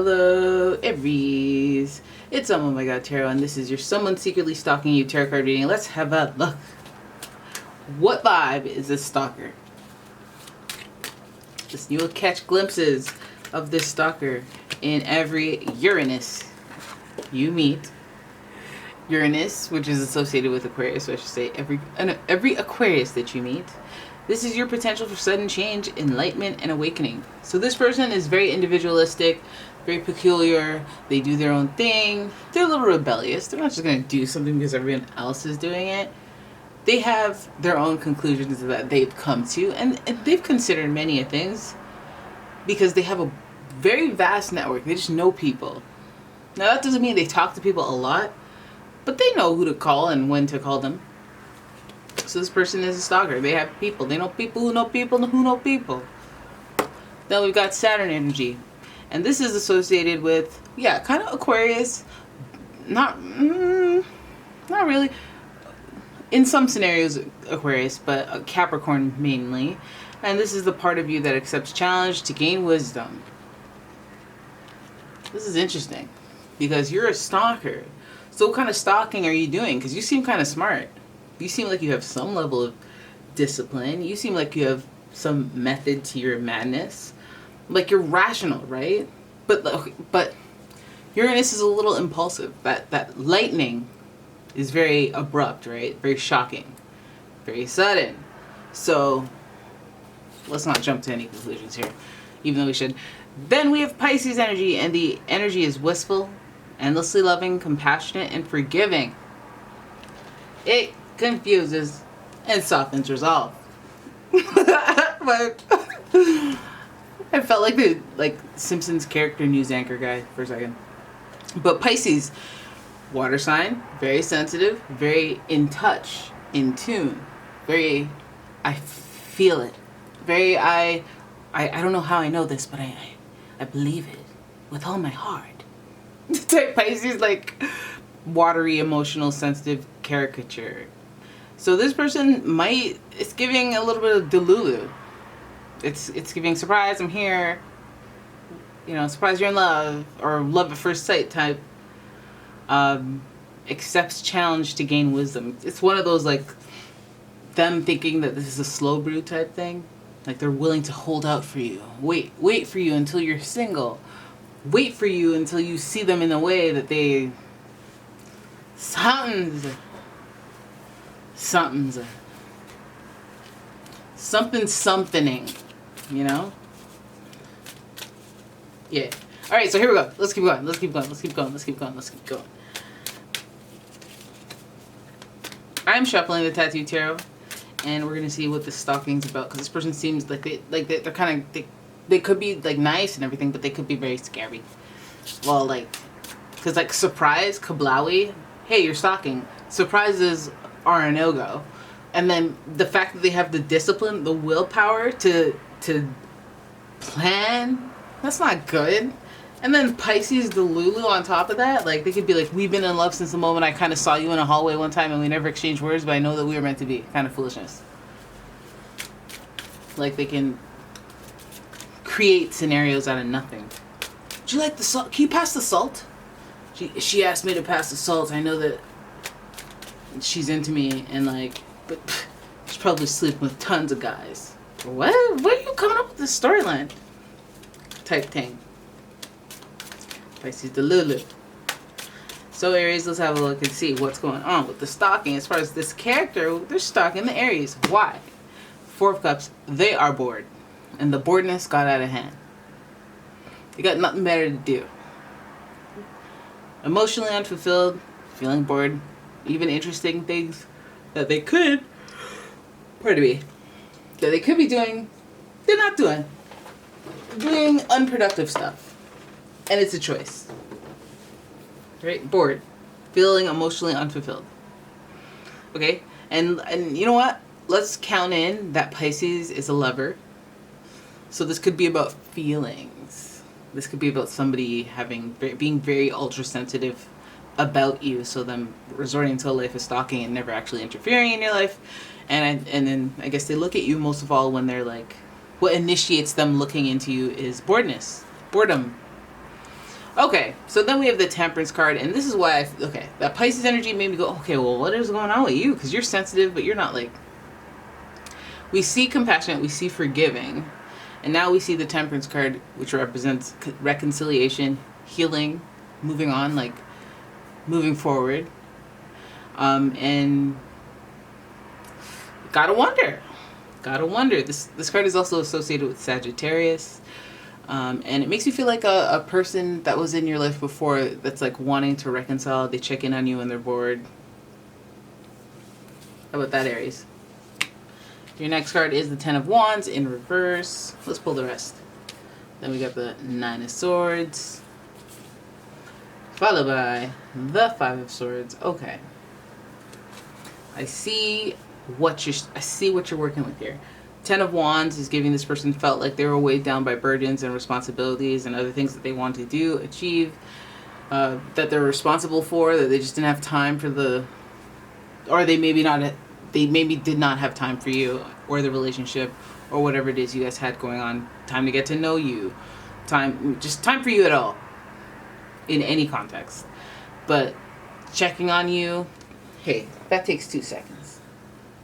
Hello, Aries. It's umomgtarot, and this is your Someone Secretly Stalking You tarot card reading. Let's have a look. What vibe is this stalker? You will catch glimpses of this stalker in every Uranus you meet. Uranus, which is associated with Aquarius, so I should say every Aquarius that you meet. This is your potential for sudden change, enlightenment, and awakening. So this person is very individualistic, very peculiar. They do their own thing. They're a little rebellious. They're not just going to do something because everyone else is doing it. They have their own conclusions that they've come to, and they've considered many things because they have a very vast network. They just know people. Now that doesn't mean they talk to people a lot, but they know who to call and when to call them. So this person is a stalker. They have people. They know people who know people who know people. Then we've got Saturn energy. And this is associated with, yeah, kind of Aquarius. Not really. In some scenarios, Aquarius, but Capricorn mainly. And this is the part of you that accepts challenge to gain wisdom. This is interesting because you're a stalker. So what kind of stalking are you doing? Because you seem kind of smart. You seem like you have some level of discipline. You seem like you have some method to your madness. Like you're rational, right? But Uranus is a little impulsive. That lightning is very abrupt, right? Very shocking. Very sudden. So let's not jump to any conclusions here, even though we should. Then we have Pisces energy, and the energy is wistful, endlessly loving, compassionate, and forgiving. It confuses and softens resolve. But I felt like the Simpsons character news anchor guy for a second. But Pisces, water sign, very sensitive, very in touch, in tune, very, I feel it, very, I don't know how I know this, but I believe it with all my heart. Type Pisces, like watery, emotional, sensitive caricature. So this person it's giving a little bit of Delulu. It's giving surprise, I'm here. You know, surprise you're in love, or love at first sight type. Accepts challenge to gain wisdom. It's one of those like them thinking that this is a slow brew type thing. Like they're willing to hold out for you. Wait for you until you're single. Wait for you until you see them in a way that they something's, you know? Yeah. All right, so here we go. Let's keep going. I'm shuffling the Tattoo Tarot, and we're gonna see what the stalking's about. Because this person seems like they're kind of they could be like nice and everything, but they could be very scary. Well, because surprise, kablawi. Hey, you're stalking. Surprises are a no-go. And then the fact that they have the discipline, the willpower to plan, that's not good. And then Pisces, the Lulu on top of that, like they could be like, we've been in love since the moment I kind of saw you in a hallway one time and we never exchanged words, but I know that we were meant to be. Kind of foolishness. Like they can create scenarios out of nothing. Would you like the salt? Can you pass the salt? She asked me to pass the salt. I know that she's into me and but she's probably sleeping with tons of guys. What? Where are you coming up with this storyline? Type thing. Pisces the Lulu. So Aries, let's have a look and see what's going on with the stalking. As far as this character, they're stalking the Aries. Why? Four of Cups, they are bored. And the boredness got out of hand. They got nothing better to do. Emotionally unfulfilled, feeling bored, even interesting things that they could, pardon me, that they could be doing, they're not doing. Doing unproductive stuff. And it's a choice. Right? Bored. Feeling emotionally unfulfilled. Okay? And you know what? Let's count in that Pisces is a lover. So this could be about feelings. This could be about somebody being very ultra sensitive about you, so them resorting to a life of stalking and never actually interfering in your life. And then I guess they look at you most of all when they're what initiates them looking into you is boredom. Okay, so then we have the Temperance card, and this is why okay, that Pisces energy made me go, okay, well, what is going on with you? Because you're sensitive, but you're not like, we see compassionate, we see forgiving, and now we see the Temperance card, which represents reconciliation, healing, moving on, like moving forward, and gotta wonder. This card is also associated with Sagittarius. And it makes you feel like a person that was in your life before that's like wanting to reconcile. They check in on you when they're bored. How about that, Aries? Your next card is the Ten of Wands in reverse. Let's pull the rest. Then we got the Nine of Swords, followed by the Five of Swords. Okay. I see what you're working with here. Ten of Wands is giving this person felt like they were weighed down by burdens and responsibilities and other things that they want to do, achieve, that they're responsible for, that they just didn't have time for or they maybe did not have time for you or the relationship or whatever it is you guys had going on. Time to get to know you. Time for you at all. In any context. But checking on you, hey, that takes 2 seconds.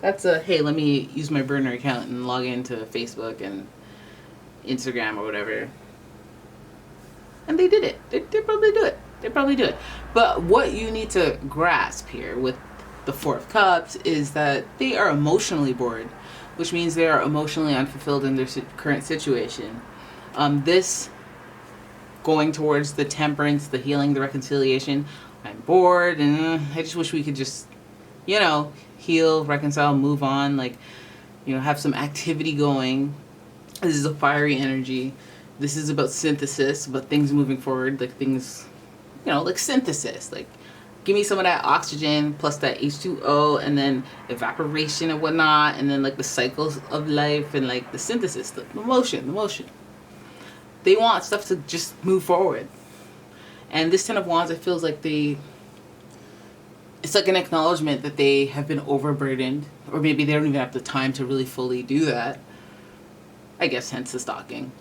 That's hey, let me use my burner account and log into Facebook and Instagram or whatever. And they did it. They probably do it. They probably do it. But what you need to grasp here with the Four of Cups is that they are emotionally bored, which means they are emotionally unfulfilled in their current situation. This going towards the Temperance, the healing, the reconciliation. I'm bored and I just wish we could just, heal, reconcile, move on, have some activity going. This is a fiery energy. This is about synthesis, about things moving forward, like things, like synthesis. Like, give me some of that oxygen plus that H2O and then evaporation and whatnot, and then like the cycles of life and like the synthesis, the motion. They want stuff to just move forward. And this Ten of Wands, it feels like it's like an acknowledgement that they have been overburdened, or maybe they don't even have the time to really fully do that. I guess hence the stalking.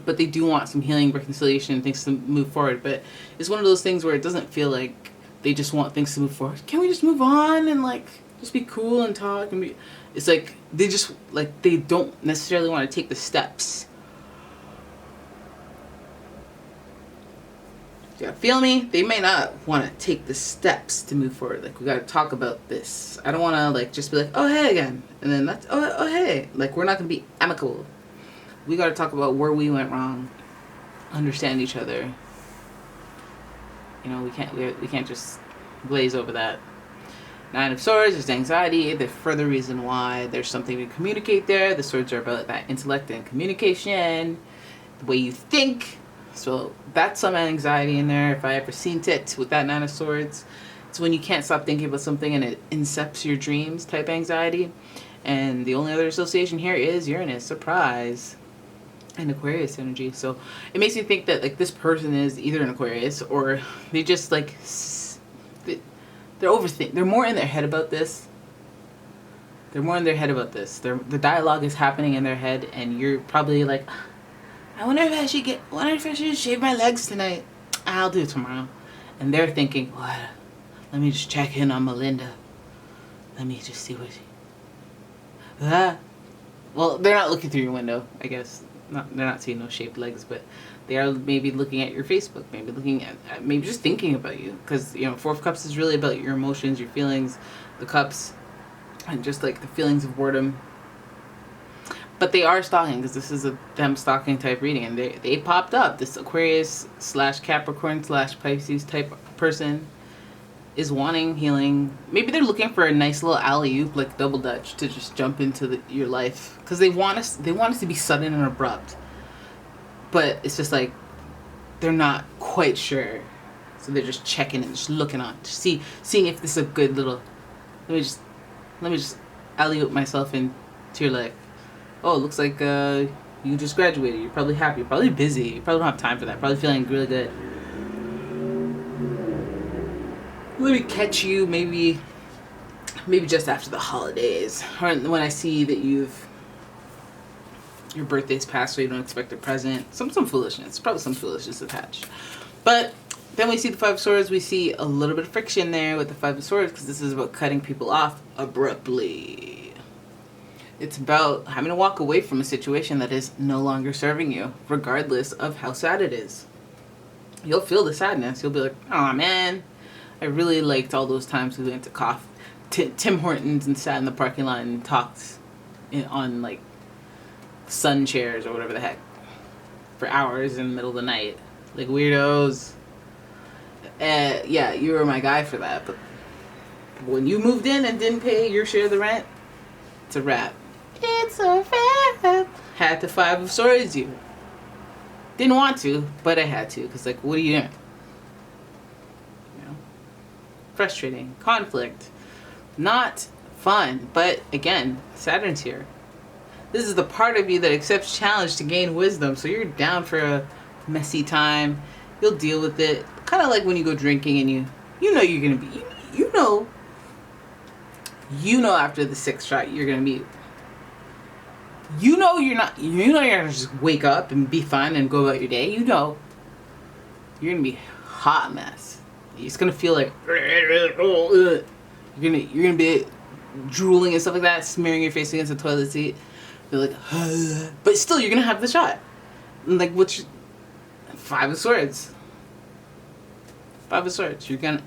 But they do want some healing, reconciliation, things to move forward. But it's one of those things where it doesn't feel like they just want things to move forward. Can we just move on and just be cool and talk and be? It's like they don't necessarily want to take the steps. Yeah, feel me? They may not want to take the steps to move forward. Like, we got to talk about this. I don't want to just be like, oh hey again, and then that's oh hey. Like, we're not gonna be amicable. We got to talk about where we went wrong, understand each other. We can't just glaze over that. Nine of Swords, there's anxiety. There's further reason why there's something to communicate there. The swords are about that intellect and communication, the way you think. So that's some anxiety in there. If I ever seen it with that Nine of Swords, it's when you can't stop thinking about something and it incepts your dreams type anxiety. And the only other association here is Uranus, surprise, and Aquarius energy. So it makes you think that this person is either an Aquarius or they just they're overthinking. They're more in their head about this. The dialogue is happening in their head, and you're probably like, I wonder if I should shave my legs tonight. I'll do it tomorrow. And they're thinking, what? Let me just check in on Melinda. Let me just see what well, they're not looking through your window, I guess. They're not seeing no shaved legs, but they are maybe looking at your Facebook, maybe looking at maybe just thinking about you. Because, Four of Cups is really about your emotions, your feelings, the cups, and just the feelings of boredom. But they are stalking, because this is a them stalking type reading, and they popped up. This Aquarius / Capricorn / Pisces type person is wanting healing. Maybe they're looking for a nice little alley-oop, like double dutch, to just jump into your life, because they want us to be sudden and abrupt. But it's just they're not quite sure, so they're just checking and just looking on, to seeing if this is a good little. Let me just alley-oop myself into your life. Oh, it looks like you just graduated. You're probably happy. You're probably busy. You probably don't have time for that. Probably feeling really good. Let me catch you maybe just after the holidays, or when I see that you've your birthday's passed so you don't expect a present. Some foolishness. Probably some foolishness attached. But then we see the Five of Swords. We see a little bit of friction there with the Five of Swords because this is about cutting people off abruptly. It's about having to walk away from a situation that is no longer serving you, regardless of how sad it is. You'll feel the sadness. You'll be like, oh man, I really liked all those times we went to Tim Hortons and sat in the parking lot and talked on like sun chairs or whatever the heck for hours in the middle of the night. Like weirdos. Yeah, you were my guy for that. But when you moved in and didn't pay your share of the rent, it's a wrap. It's a wrap. Had the Five of Swords you. Didn't want to, but I had to. Because, like, what are you doing? You know? Frustrating. Conflict. Not fun. But, again, Saturn's here. This is the part of you that accepts challenge to gain wisdom. So you're down for a messy time. You'll deal with it. Kind of like when you go drinking and you know you're going to be... You know after the 6th shot you're going to be... you're not gonna just wake up and be fine and go about your day. You know you're gonna be a hot mess. You're just gonna feel like you're gonna be drooling and stuff like that, smearing your face against the toilet seat. You're like, but still you're gonna have the shot. Like which Five of Swords. Five of Swords. You're gonna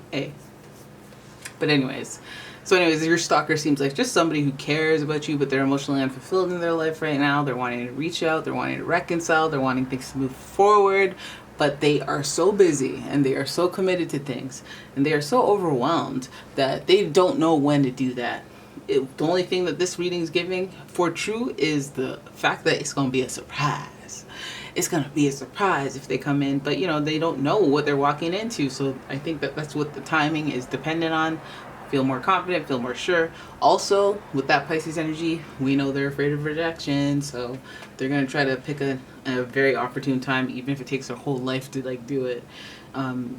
But anyways. So anyways, your stalker seems like just somebody who cares about you, but they're emotionally unfulfilled in their life right now. They're wanting to reach out. They're wanting to reconcile. They're wanting things to move forward. But they are so busy and they are so committed to things and they are so overwhelmed that they don't know when to do that. The only thing that this reading is giving for true is the fact that it's going to be a surprise. It's going to be a surprise if they come in. But, you know, they don't know what they're walking into. So I think that that's what the timing is dependent on. Feel more confident, feel more sure. Also, with that Pisces energy, we know they're afraid of rejection, so they're going to try to pick a very opportune time, even if it takes their whole life to like do it.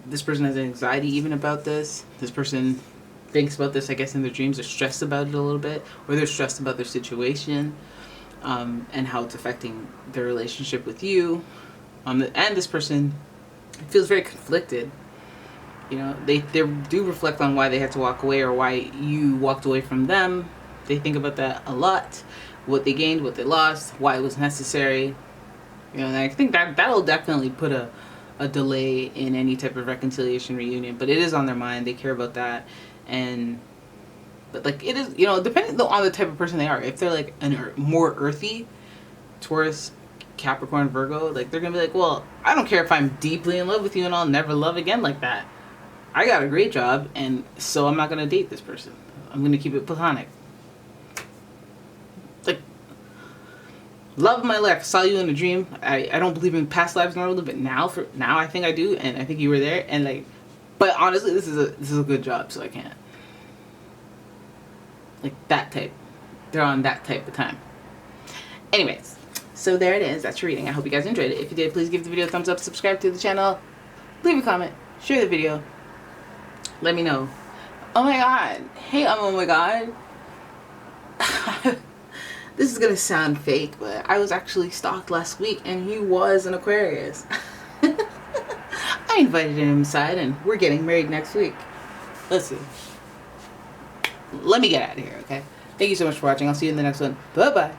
This person has anxiety even about this. This person thinks about this, I guess, in their dreams. They're stressed about it a little bit, or they're stressed about their situation and how it's affecting their relationship with you. And this person feels very conflicted. You know, they do reflect on why they had to walk away or why you walked away from them. They think about that a lot. What they gained, what they lost, why it was necessary. You know, and I think that'll definitely put a delay in any type of reconciliation reunion. But it is on their mind. They care about that. But like it is, you know, depending on the type of person they are. If they're like more earthy, Taurus, Capricorn, Virgo, like they're going to be like, well, I don't care if I'm deeply in love with you and I'll never love again like that. I got a great job, and so I'm not going to date this person. I'm going to keep it platonic. Like, love of my life. Saw you in a dream. I don't believe in past lives normally, but now I think I do, and I think you were there. And like, but honestly, this is a good job, so I can't. Like that type. They're on that type of time. Anyways, so there it is. That's your reading. I hope you guys enjoyed it. If you did, please give the video a thumbs up, subscribe to the channel, leave a comment, share the video. Let me know. Oh my god. Hey, oh my god. This is gonna sound fake, but I was actually stalked last week and he was an Aquarius. I invited him inside and we're getting married next week. Listen. Let me get out of here, okay? Thank you so much for watching. I'll see you in the next one. Bye-bye.